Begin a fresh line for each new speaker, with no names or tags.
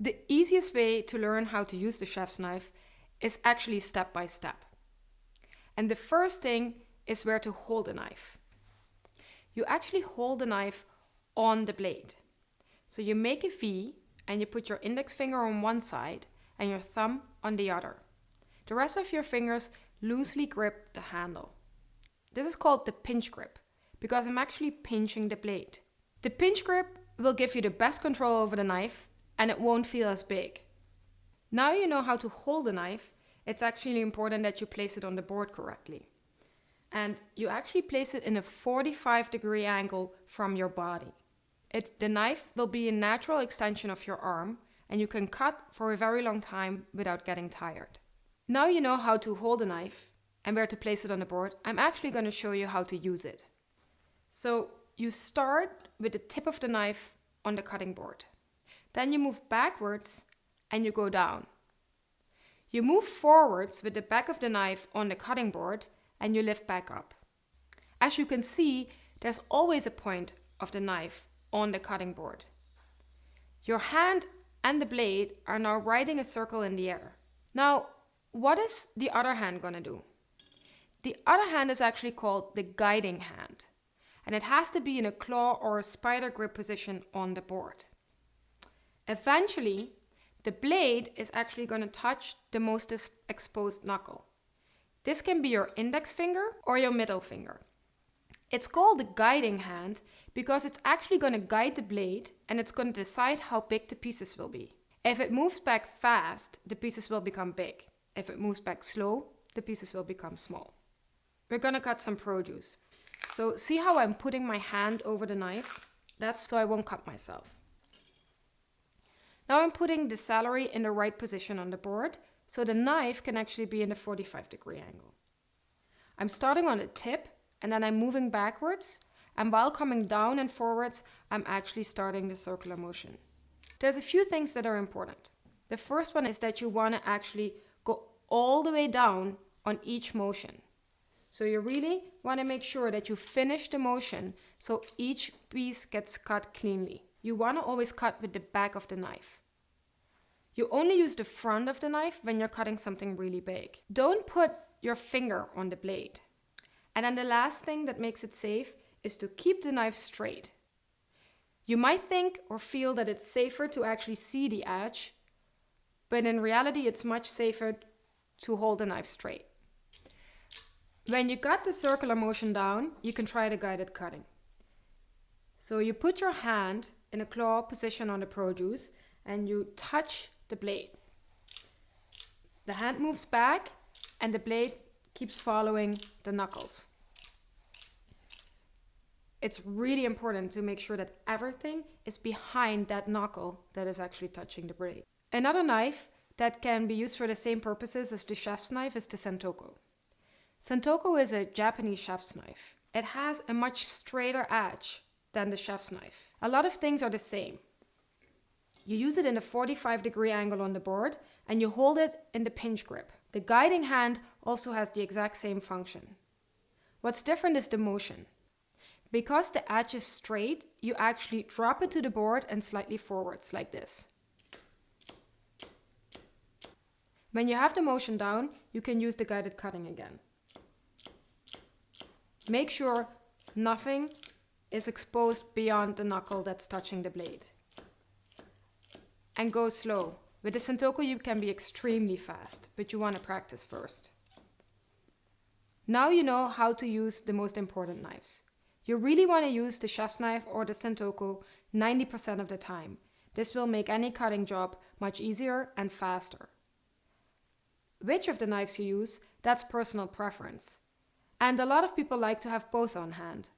The easiest way to learn how to use the chef's knife is actually step by step. And the first thing is where to hold the knife. You actually hold the knife on the blade. So you make a V and you put your index finger on one side and your thumb on the other. The rest of your fingers loosely grip the handle. This is called the pinch grip because I'm actually pinching the blade. The pinch grip will give you the best control over the knife and it won't feel as big. Now you know how to hold the knife, it's actually important that you place it on the board correctly. And you actually place it in a 45-degree angle from your body. The knife will be a natural extension of your arm and you can cut for a very long time without getting tired. Now you know how to hold the knife and where to place it on the board. I'm actually going to show you how to use it. So you start with the tip of the knife on the cutting board. Then you move backwards and you go down. You move forwards with the back of the knife on the cutting board and you lift back up. As you can see, there's always a point of the knife on the cutting board. Your hand and the blade are now riding a circle in the air. Now, what is the other hand going to do? The other hand is actually called the guiding hand, and it has to be in a claw or a spider grip position on the board. Eventually, the blade is actually going to touch the most exposed knuckle. This can be your index finger or your middle finger. It's called the guiding hand because it's actually going to guide the blade and it's going to decide how big the pieces will be. If it moves back fast, the pieces will become big. If it moves back slow, the pieces will become small. We're going to cut some produce. So see how I'm putting my hand over the knife? That's so I won't cut myself. Now I'm putting the celery in the right position on the board so the knife can actually be in a 45-degree angle. I'm starting on the tip and then I'm moving backwards, and while coming down and forwards, I'm actually starting the circular motion. There's a few things that are important. The first one is that you want to actually go all the way down on each motion. So you really want to make sure that you finish the motion so each piece gets cut cleanly. You want to always cut with the back of the knife. You only use the front of the knife when you're cutting something really big. Don't put your finger on the blade. And then the last thing that makes it safe is to keep the knife straight. You might think or feel that it's safer to actually see the edge, but in reality it's much safer to hold the knife straight. When you got the circular motion down, you can try the guided cutting. So you put your hand in a claw position on the produce and you touch the blade. The hand moves back and the blade keeps following the knuckles. It's really important to make sure that everything is behind that knuckle that is actually touching the blade. Another knife that can be used for the same purposes as the chef's knife is the Santoku. Santoku is a Japanese chef's knife. It has a much straighter edge than the chef's knife. A lot of things are the same. You use it in a 45-degree angle on the board and you hold it in the pinch grip. The guiding hand also has the exact same function. What's different is the motion. Because the edge is straight, you actually drop it to the board and slightly forwards like this. When you have the motion down, you can use the guided cutting again. Make sure nothing is exposed beyond the knuckle that's touching the blade. And go slow. With the Santoku you can be extremely fast, but you want to practice first. Now you know how to use the most important knives. You really want to use the chef's knife or the Santoku 90% of the time. This will make any cutting job much easier and faster. Which of the knives you use, that's personal preference. And a lot of people like to have both on hand.